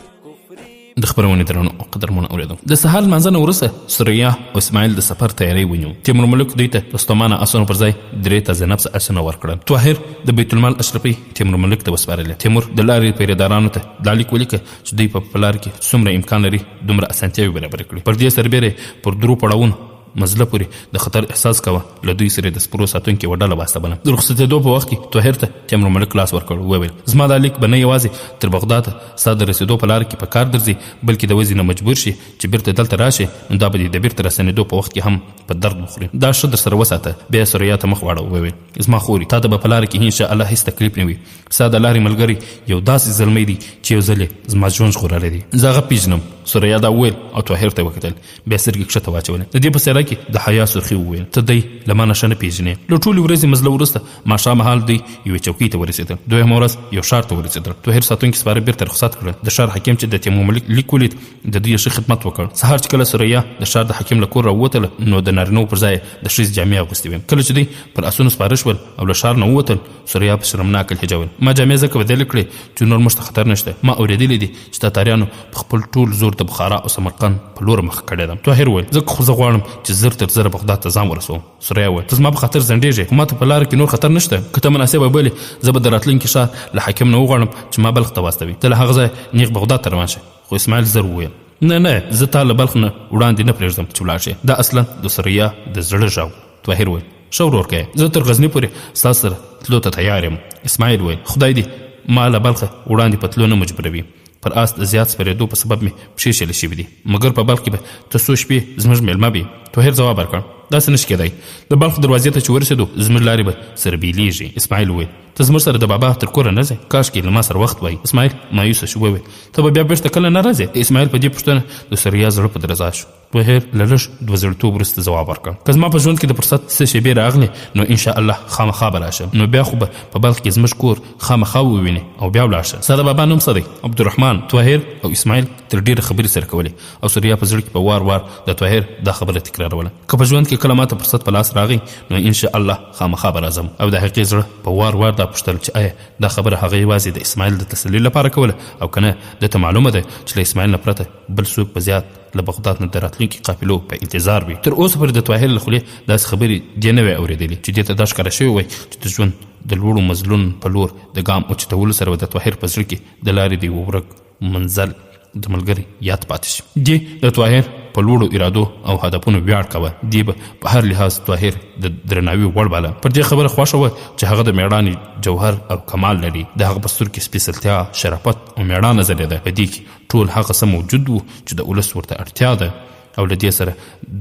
د خبرونې درنو او قدرمنو اورېدونکو، د سهار لمانځه نه وروسته سوریا او اسماعیل د سفر تیاری ونیو. تیمورملک دوی ته د ستومانه اسونو پر ځای 3 تازه نفس اسونه ورکړل. طاهر د بیت المال اشرفي تیمورملک ته وسپارلې. تیمور د لارې پیرهدارانو ته دا لیک ولیکه چې دوی په لار کې څومره امکان لري دومره اسانتیاوې برابرې کړي. پر دې سربیره پر 3 پړاوونو مزله پورې د خطر احساس کوه. له دوی سره د سپرو ساتونکي یوه ډله واستوله. د رخصتېدو په وخت کې طاهر ته تیمورملک لاس ورکړ. وویل زما دا لیک به نه یوازې تر بغداد ستا د رسېدو په لاره کې په کار درځي، بلکې د وضع نه مجبور شي چې بیرته دلته راشي، نو دا به دې د بیرته رسېدو په وخت کې هم په درد وخوري. دا ښه در سره وساته. بیا سوریا ته مخ واړه. وویل زما خورې، تا ته به په لاره کې انشاءالله هېڅ تکلیف نه وي. ستا د لارې ملګری یو داسې زلمی دی چې یو ځل یې زما ژوند ژغورلی دی. زه هغه پیژنم. سوریا دا وویل او طاهر ته وکتل. بیا سترګې کښته واچولې. د دې په څېره کې د حیا سرخي وویل ته دی له ما نه ښه نه پېژنې. له ټولې ورځې مزله وروسته ماښامهال دوی یوې چوکۍ ته ورسېدل. دویمه ورځ یو ښار ته ورسېدل. طاهر ساتونکي سپاره بیرته رخصت کړل. د ښار حکیم چې د تیمورملک لیک ولید د دوی ښه خدمت وکړ. سهار چې کله سوریا د ښار د حکیم له کور راووتله، نو د نارینهو پر ځای د ښځې جامې اغوستې وې. کله چې دوی پر اسونو سپاره شول او له ښار نه ووتل، سوریا په شرمناکه لهجه ویل ما جامې ځکه بدلې کړې چې نور موږ ته خطر نشته. ما اورېدلی دي چې تاتاریانو په خپل ټول زور د بخارا او سمرقند په لور مخ کړی ده. طاهر ویل ځکه خو زه غواړم چې زر تر زره بغداد ته ځان ورسوم. سوریا ویل ته زما په خطر ځنډېږې، خو ما ته په لاره کې نور خطر نشته. که ته مناسبه بولې زه به د راتلونکي ښار له حاکم نه وغواړم چې ما بلخ ته واستوي. ته له هغه ځایه نیغ بغداد ته روان شه. خو اسماعیل زر وویل نه زه تا له بلخ نه وړاندې نه پرېږدم چې ولاړ شې. دا اصلا د سوریا د زړه غږ. طاهر ویل ښه ورورکی، زه تر غزني پورې ستا سره تلو ته تیار یم. اسماعیل ویل خدای دې ما له بلخه وړاندې په تلو نه مجبوروي. پر آس د زیات سپرېدو په سبب مې پښې شلې شوي دي، مګر په بلخ کې به ته څو شپې زموږ میلمه وي. طاهر ځواب ورکړ داسې نشي کېدی. د بلخ دروازې ته چې ورسېدو زموږ لارې به سره بیلیږي. اسماعیل وویل ته زموږ سره د بابا تر کوره نه ځې؟ کاشکې له ما سره وخت وای. اسماعیل مایوسه شو. وویل ته به بیا بیرته کله نه راځې؟ اسماعیل په دې پوښتنه د سوریا زړه په درزا شو. طاهر له لږ دوه زړتوب وروسته ځواب ورکړ که زما په ژوند کې د فرصت څه شېبې راغلې نو انشاءالله خامخا به راشم. نو بیا خو به په بلخ کې زموږ کور خامخا ووینې او بیا ولاړ شه. ستا د بابا نوم څه دی؟ عبدالرحمن. طاهر او اسماعیل تر ډېره خبرې سره کولې او سوریا په زړه کې په وار وار د طاهر دا خبره تکراروله که په ژوند کې کله ماته فرصت په لاس راغی نو انشاءالله خامخا به راځم. او د هغې زړه په وار وار دا پوښتل چې آیا دا خبره هغه یوازې د اسماعیل د تسلي لپاره کوله او که نه دته معلومه ده چې له اسماعیل نه پرته بل څوک په زیات له بغداد نه د راتلونکي قافلو په انتظار وي. تر اوسه پورې د طاهر له خولې داسې خبرې دې نه وی اورېدلې چې دې ته دا ښکاره شوی وی چې د ژوند د لوړو مزلونو په لور د ګام اوچتولو سره د طاهر په زړه کې د لارې د یوه ورک منزل د ملګري یاد پاتې شي. دې د طاهر په لوړو ارادو او هدفونو ویاړ کوه. دې به په هر لحاظ طاهر د درناوي وړ باله. پر دې خبره خوښه وه چې هغه د مېړانې جوهر او کمال لري. د هغه په سترګو کې سپېڅلتیا، شرافت او مېړانه ځلېده. په دې کې ټول هغه څه موجود و چې د ولس ورته اړتیا ده او له دې سره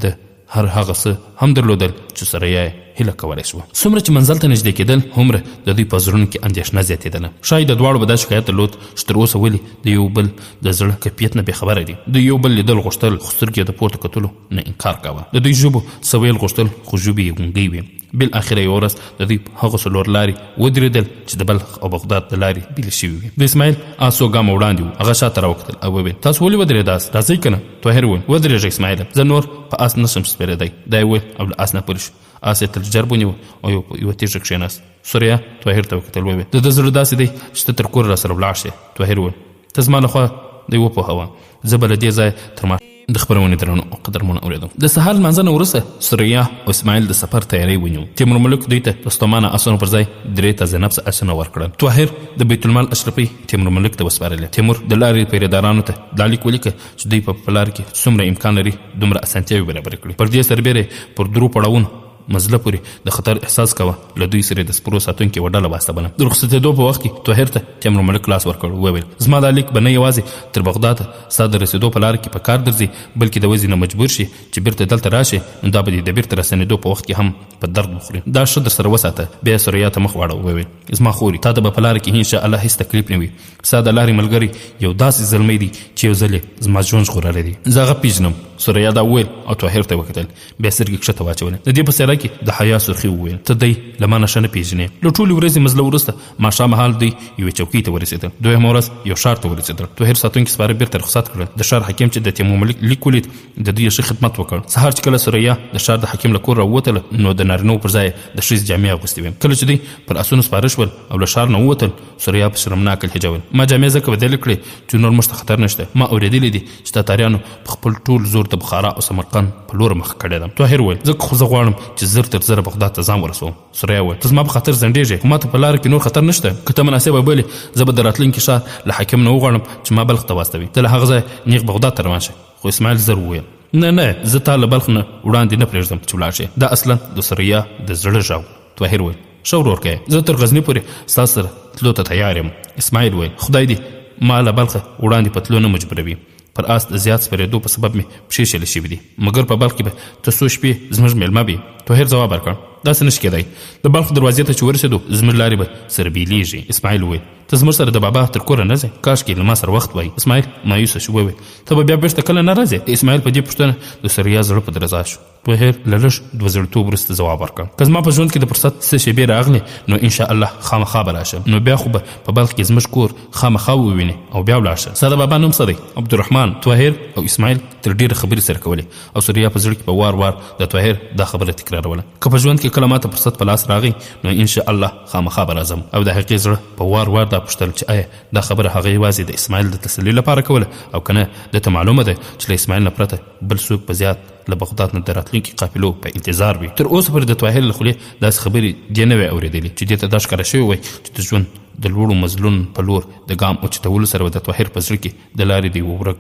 د هر هغه څه هم درلودل چې سره یې هیله کولی شوه. څومره چې منزل ته نږدې کېدل هومره د دوی په زړونو کې اندېښنه زیاتېدله. ښایي د دواړو به دا شکایت درلود چې تر اوسه ولې د یو بل د زړه کیفیت نه بېخبره دي. د یو بل لیدل غوښتل خو سترګې د پورته کتلو نه انکار کوه. د دوی ژبو څه ویل غوښتل خو ژبې یې ګونګۍ وې. بالاخره یوه ورځ د دوی هغه څلور لارې ودرېدل چې د بلخ او بغداد د لارې بېلې شوي وې. د اسماعیل آس څو ګامه وړاندې و. هغه شاته راوکتل او وویل تاسو ولې ودرېداست؟ راځئ که نه؟ طاهر وویل ودرېږئ اسماعیله، زه نور په آس نشم سپرېدی. دا یې وویل او له آس نه پورې شو آس یې تر جرب ونیو او یوه تیږه کښېناست. سوریا طاهر ته وکتل، وویل د ده زړه داسې دی چې ته تر کوره راسره ولاړ شې. طاهر وویل ته زما لخوا دی وپوهوه، زه به له دې ځایه تر د خپرونې درنو او قدرمنو اورېدونکو، د سهار لمانځه نه وروسته سوریا او اسماعیل د سفر تیاری ونیو. تیمور ملک دوی ته د ستومانه اسونو پر ځای 3 تازه نفس اسونه ورکړل. طاهر د بیت المال اشرفي تیمور ملک ته وسپارلې. تیمور د لارې پیرهدارانو ته دا لیک ولیکه چې دوی په لار کې څومره امکان لري دومره اسانتیاوې برابرې کړي. پر دې سربیره پر 3 پړاوونو مزله پورې د خطر احساس کوه، له دوی سره د سپرو ساتونکي یوه ډله واستوله. د رخصتېدو په وخت کې طاهر ته تیمور ملک لاس ورکړ، وویل زما دا لیک به نه یوازې تر بغداد ستا د رسېدو په لاره کې په کار درځي، بلکې د وضع نه مجبور شي چې بیرته دلته راشي، نو دا به دې د بیرته رسېدو په وخت کې هم په درد وخوري. دا ښه در سره وساته. بیا سوریا ته مخ واړه، وویل زما خورې تا ته به په لاره کې انشاءالله هېڅ تکلیف نه وي. ستا د لارې ملګری یو داسې زلمی دی چې یو ځل یې زما ژوند ژغورلی دی. زه هغه پیژنم. سوریا دا وویل او طاهر ته وکتل، بیا سترګې کښته واچولې. د دې په څېره کې د حیا سرخي وویل ته دی له ما نه ښه نه پېژنې. له ټولې ورځې مزله وروسته ماښام مهال دوی یوې چوکۍ ته ورسېدل. دویمه ورځ یو ښار ته ورسېدل. طاهر ساتونکي سپاره بیرته رخصت کړل. د ښار حکیم چې د تیمور ملک لیک ولید د دوی ښه خدمت وکړ. سهار چې کله سوریا د ښار د حکیم له کور راووتله، نو د نارینهو پر ځای د ښځې جامې اغوستې وې. کله چې دوی پر اسونو سپاره شول او له ښار نه ووتل، سوریا په شرمناک لهجه ویل ما جامې ځکه بدلې کړې چې نور موږ ته خطر نشته. ما اورېدلی دي چې تاتاریانو په خپل ټول زور د بخارا او سمرقند په لور مخ کړی ده. طاهر ویل ځکه خو زه غواړم چې زر تر زره بغداد ته ځان ورسوم. سوریا ویل ته زما په خطر زنډېږې، خو ما ته په لاره کې نور خطر نشته. که ته مناسبه بولې زه به د راتلونکي ښار له حاکم نه وغواړم چې ما بلخ ته واستوي. ته له هغه ځایه نیغ بغداد ته روان شه. خو اسماعیل زر وویل نه زه تا له بلخ نه وړاندې نه پرېږدم چې ولاړ شې. دا اصلا د سوریا د زړه ژاو. طاهر ویل ښه ورورکیه، زه تر غزني پورې ستا سره تلو ته تیار یم. اسماعیل ویل خدای دې ما له بلخه وړاندې په تلو نه مجبوروي. پر آس د زیات سپرېدو په سبب مې پښې شلې شوي دي، مګر په بلخ کې به ته څو شپې زموږ میلمه وې. طاهر ځواب ورکړ داسې نشي کېدی. د بلخ دروازې ته چې ورسېدو زموږ لارې به سره بېلېږي. اسماعیل وویل ته زموږ سره د بابا تر کوره نه ځې؟ کاشکې له ما سره وخت وای. اسماعیل مایوسه شو، وویل ته به بیا بېرته کله نه راځې؟ د اسماعیل په دې پوښتنه د سوریا زړه په درزا شو. طاهر له لږ 2 زړیتوب وروسته ځواب ورکړ که زما په ژوند کې د فرصت څه شېبې راغلې نو انشاءالله خامخا به راشم، نو بیا خو به په بلخ کې زموږ کور خامخا ووینې او بیا ولاړ شه. ستا د بابا نوم څه دی؟ عبدالرحمن. طاهر او اسماعیل تر ډېره خبرې سره کولې او سوریا په زړه کې په وار وار د طاهر دا خبره تکراروله که په ژوند کې کله ماته فرصت په لاس راغی نو انشاءالله خامخا به راځم. او د هغې زړه په وار وار دا پوښتل چې آیا دا خبره هغه یوازې د اسماعیل د تسلي لپاره کوله او که نه دته معلومه ده چې له اسماعیل نه پرته بل څوک په زیات له بغداد نه د راتلونکي قافلو په انتظار وي. تر اوسه پورې د طاهر له خولې داسې خبرې دې نه وې اورېدلې چې دې ته دا ښکاره شوی وی چې د ژوند د لوړو مزلونو په لور د ګام اوچتولو سره به د طاهر په زړه کې د لارې د یوه ورک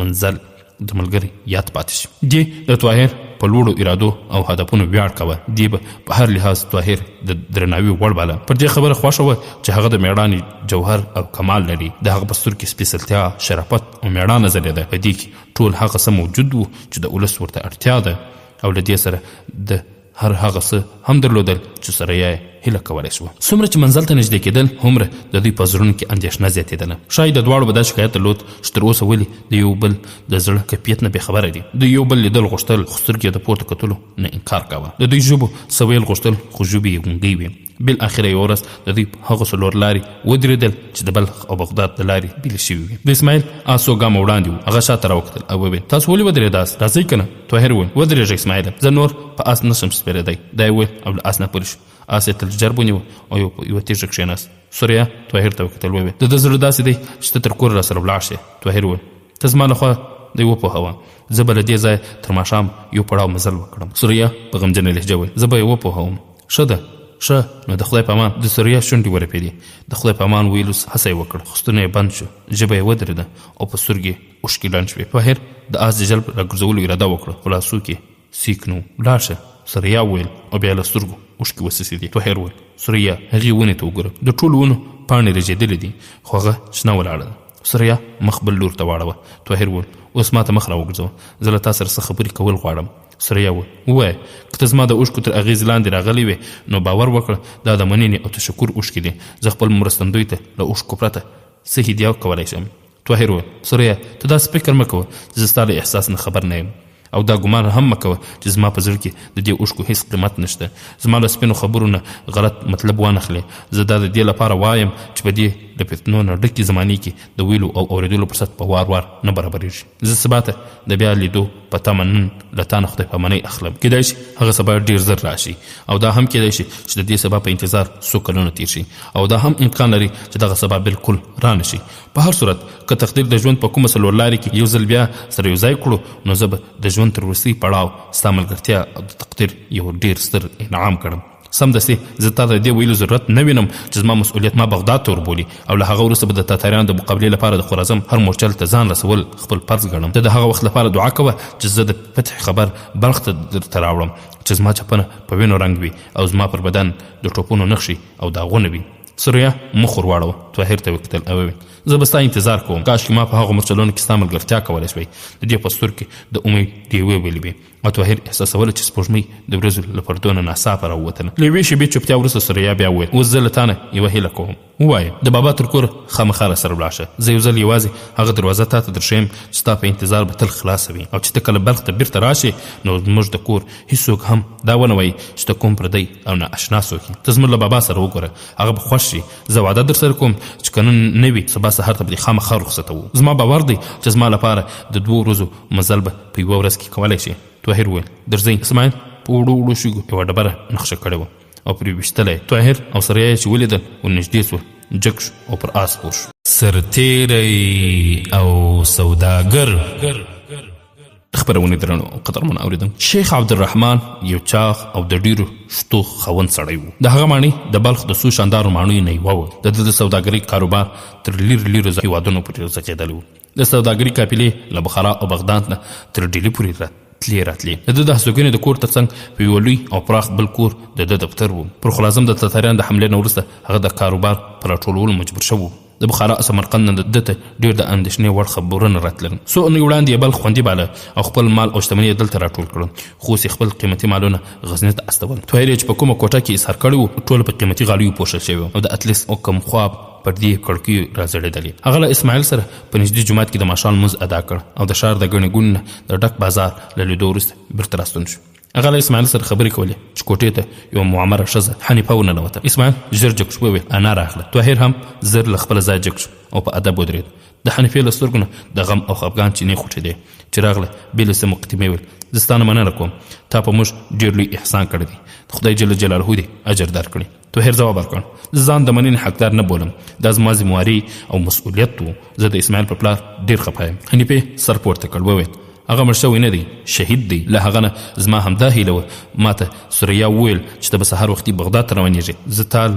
منزل د ملګري یاد پاتې شي. دې د طاهر په لوړو ارادو او هدفونو ویاړ کوه. دې به په هر لحاظ طاهر د درناوي وړ باله. پر دې خبره خوښه وه چې هغه د مېړانې جوهر او کمال لري. د هغه په سترګو کې سپېڅلتیا، شرافت او مېړانه ځلېده. په دې کې ټول هغه څه موجود وو چې د ولس ورته اړتیا ده او له دې سره د هر هغه څه هم درلودل چې سره یې هیله کولی شوه. څومره چې منزل ته نږدې کېدل هومره د دوی په زړونو کې اندېښنه زیاتېدله. ښایي د دواړو به دا شکایت درلود چې تر اوسه ولې د یو بل د زړه کیفیت نه بېخبره دي. د یو بل لیدل غوښتل خو سترګې د پورته کتلو نه انکار کوه. د دوی ژبو څه ویل غوښتل خو ژبې یې ګونګۍ وې. بالاخره یوه ورځ د دوی هغو څلور لارې ودرېدل چې د بلخ او بغداد د لارې بېلې شوي وې. د اسماعیل آس څو ګامه وړاندې و. هغه شاته راوکتل او وویل تاسو ولې ودرېداست؟ راځئ که نه؟ طاهر وویل ودرېږه اسماعیله، زه نور په آس نشم سپرېدی. دا یې وویل او له آس نه پورې شو. آس یې تر جرب ونیو او یوه تیږه کښېناست. سوریا طاهر ته وکتل، وویل د ده زړه داسې دی چې ته تر کوره راسره ولاړ شې. طاهر وویل ته زما لخوا دی وپوهوه، زه به له دې ځایه تر ماښام یو پړاو مزل وکړم. سوریا په غمجنه لهجه وویل زه به یې وپوهوم. ښه ده ښه، نو د خدای په امان. د سوریا شونډې ورپېدې. د خدای په امان ویلو هڅه یې وکړ. خستونه یې بند شو، ژبه یې ودرېده او په سترګې اوښکې لنډ شوې. طاهر د آس د جلب راګرځولو اراده وکړه خو لاسو کې سیک نه و. ولاړ شه، سوریا وویل او بیا له سترګو اوښکې وڅڅېدې. طاهر وویل سوریا هغې ونې ته وګوره، د ټولو ونو پاڼې رژېدلې دي خو هغه شنه ولاړه ده. سوریا مخ بل لور ته واړوه. طاهر وویل اوس ما ته مخ راوګرځوه، زه له تا سره څه خبرې کول غواړم. سوریا وویل ووایه که ته زما د اوښکو تر اغېز لاندې راغلی وې نو باور وکړه دا د مننې او تشکر اوښکې دي. زه خپل مرستندوی ته له اوښکو پرته څه هدیه کولی شم. طاهر وویل سوریا ته داسې فکر مه کوه، زه ستا له احساس نه خبر نه یم او دا ګمان هم مه کوه چې زما په زړه کې د دې اوښکو هېڅ قیمت نشته. زما له سپینو خبرو نه غلط مطلب وانخلې. زه دا د دې لپاره وایم چې په دې د فتنو نه ډکې زمانې کې د ویلو او اورېدلو فرصت په وار وار نه برابرېږي. زه سبا ته د بیا لیدو په تمه نن له تا نه خدای پامانۍ اخلم. کیدای شي هغه سبا ډېر زر راشي او دا هم کیدای شي چې د دې سبا په انتظار څو کلونه تیر شي او دا هم امکان لري چې دغه سبا بالکل رانه شي. په هر صورت که تقدیر د ژوند په کومه څلور لارې کې یو ځل بیا سره یو ځای کړو نو زه به د ژوند تر وروستي پړاو ستا ملګرتیا او د تقدیر یو ډېر ستر انعام کړم. سمدستي زه تا ته د دې ویلو ضرورت نه وینم چې زما مسؤلیت ما بغداد ته وربولي او له هغه وروسته به د تاتاریانو د مقابلې لپاره د خوارزم هر مورچل ته ځان رسول خپل فرض ګڼم. ته د هغه وخت لپاره دعا کوه چې زه د فتح خبر بلخ ته درته راوړم چې زما چپنه په وینو رنګ وي او زما پر بدن د ټوپونو نښې او داغونه وي. سریا مخ ور واړوه. طاهر ته وکتل او وویل زه به ستا انتظار کوم. کاشکې ما په هغو مورچلونو کې ستا ملګرتیا کولی شوی. د دې په سترګو کې د امید ډیوې ویلې وې او طاهر احساسوله چې سپوږمۍ د ورځو له پردو نه ناڅاپه راووتله. له یوې شېبې چوپتیا وروسته سریا بیا وویل اوس زه له تا نه یوه هیله کوم. ووایه د بابا تر کوره خامخا راسره ولاړ شه. زه یو ځل یوازې هغه دروازه تا ته درښیم چې ستا په انتظار به تل خلاصه وي او چې ته کله بلخ ته بیرته راشې نو زموږ د کور هیڅوک هم دا ونه وایي چې ته کوم پردی او نااشنا څوک یې. ته زموږ له بابا سره وګوره هغه به خوښ شي. زه وعده در سره کوم چې که نن نه وي سبا سهار ته به دې خامخا رخصتوو. زما باور دی چې زما لپاره د 2 ورځو مزل به په یوه ورځ کې کولی شي. طاهر وویل درځئ. اسماعیل په وړو وړو شګو یوه ډبره نقشه کړې وه او پرې ویشتلی. طاهر او سریا یې چې ولیدل ورنږدې سول جګ شو او پر آس سپور شو. سرتیری او سوداګر. خبرونه درنو او قدرمن اوریدونکو، شیخ عبدالرحمن یو چاغ او د ډیرو شتو خوند سړی و. د هغه ماڼۍ د بلخ د څو شاندارو ماڼیو نه یوه وه. د ده د سوداګرۍ کاروبار تر لیرو هېوادونو پورې غځېدلی و. د سوداګرۍ قافلې له بخارا او بغداد نه تر ډیلي پورې راتلې. د ده د هستوګنې د کور تر څنګ په یوه لوی او پراخ بل کور د ده دفتر و. پر خلازم د تاتاریانو د حملې نه وروسته هغه د کاروبار په راټولولو مجبور شوی و. د بخارا سمرقند نه ده ته ډېر د اندېښنې وړ خبرونه راتلل. څو اونۍ وړاندې یې بلخ خوندي باله او خپل مال او شتمني یې دلته راټول کړل، خو اوس یې خپل قیمتي مالونه غزني ته استول. طاهر یې چې په کومه کوټه کې ایسار کړی و ټول په قیمتي غالیو پوښل شوي او د اطلس او کمخواب پردې کړکیو راځړېدلې. هغه له اسماعیل سره په نږدې جومات کې د ماښام لمونځ ادا کړ او د ښار د ګڼې ګوڼې نه د ډک بازار له لیدو وروسته بیرته راستون شو. هغه له اسماعیل سره خبرې کولې چې کوټې ته یوه معمره ښځه حنیفه ورننوته. اسماعیل ژر جګ شو وویل انا راغله. طاهر هم زر له خپله ځای جګ شو او په ادب ودرېد. د حنیفې له سترګو نه د غم او خفګان چینې خوټېدې. چې راغله بې له څه مقدمې ویل زه ستا نه مننه کوم، تا په موږ ډېر لوی احسان کړی دی، د خدای جل جلاله دې اجر درکړي. طاهر ځواب ورکړ زه ځان د مننې حقدار نه بولم، دا زما ذمواري او مسؤلیت و، زه د اسماعیل په پلار ډېر خفه یم. حنیفې سر پورته کړ وویل هغه مړ شوی نه دی، شهید دی. له هغه نه زما همدا هیله وه. ما ته سریا وویل چې ته به سهار وختي بغداد ته روانېږې. زه تال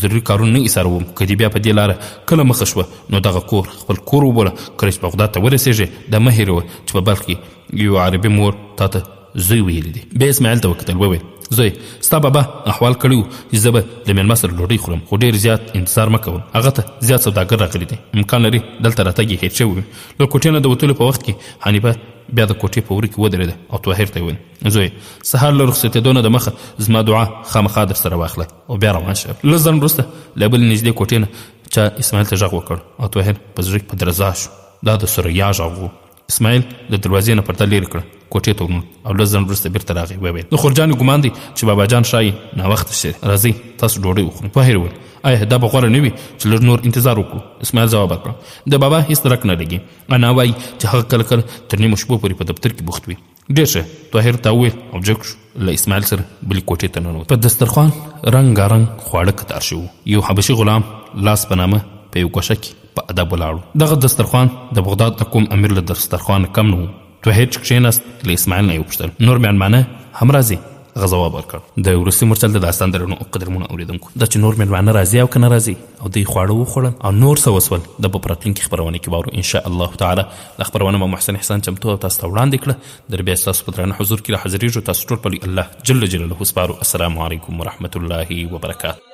ضروري کارونه نه ایساروم، که دې بیا په دې لاره کله مخه شوه نو دغه کور خپل کور وبوله. کله چې بغداد ته ورسېږې دا مه هېروه چې په بلخ کې یو عربي مور تا ته زوی ویلی دی. بیا اسماعیل ته وکتل وویل زوی ستا بابا احوال کړي وو چې زه به له مېلمه سره ډوډۍ خورم، خو ډېر زیات انتظار مه کوم، هغه ته زیات سوداګر راغلی دی، امکان لري دلته راتګ یې هېر شوی وي. له کوټې نه د وتلو په وخت کې حنیفه بیا د کوټې په وره کې ودرېده او طاهر ته یې وویل زوی سهار له رخصتېدو نه د مخه زما دعا خامخا در سره واخله او بیا روان شه. لږ ځنډ وروسته له بلې نږدې کوټې نه چا اسماعیل ته غږ وکړ او طاهر په زړه کې په درزا شو. دا د سریا غږ و. اسماعیل د دروازې نه پرده لرې کړه، کوټې ته ورنوت او لږ ځنډ وروسته بیرته راغی. وویل د خورجانې ګمان دی چې بابا جان ښایي ناوخته شي، راځئ تاسو ډوډۍ وخورئ. طاهر وویل آیا دا به غوره نه وي چې لږ نور انتظار وکړو؟ اسماعیل ځواب ورکړ د بابا هېڅ درک نه لګي، انا وایي چې هغه کله کله تر نیمو شپو پورې په دفتر کې بوخت وي. ډېر ښه. طاهر ته وویل او جګ شو. له اسماعیل سره بلې کوټې ته ننوت. په دسترخوان رنګارنګ خواړه کتار شوي. یو حبشي غلام لاس په نامه په یو ګوشه کې په ادب ولاړو. دغه دسترخوان د بغداد د کوم امیر له دسترخوان کم نه و. طاهر چې کښېناست له اسماعیل نه یې وپوښتل نور مېلمانه هم راځي؟ هغه ځواب ورکړ د وروستي مورچل د داستان درنو قدرمنو اورېدونکو، دا چې نور مېلمانه راځي او که نه راځي او دوی خواړه وخوړل او نور څه وسول دا به په راتلونکي خپرونه کې واورو انشاء الله تعالی. دا خپرونه به محسن احسان چمتو او تاسو ته وړاندې کړه. در بیا ستاسو په درانه حضور کې راحاضرېږو. تاسو ټول په الله جل جلاله سپارو. السلام علیکم ورحمة الله وبرکاته.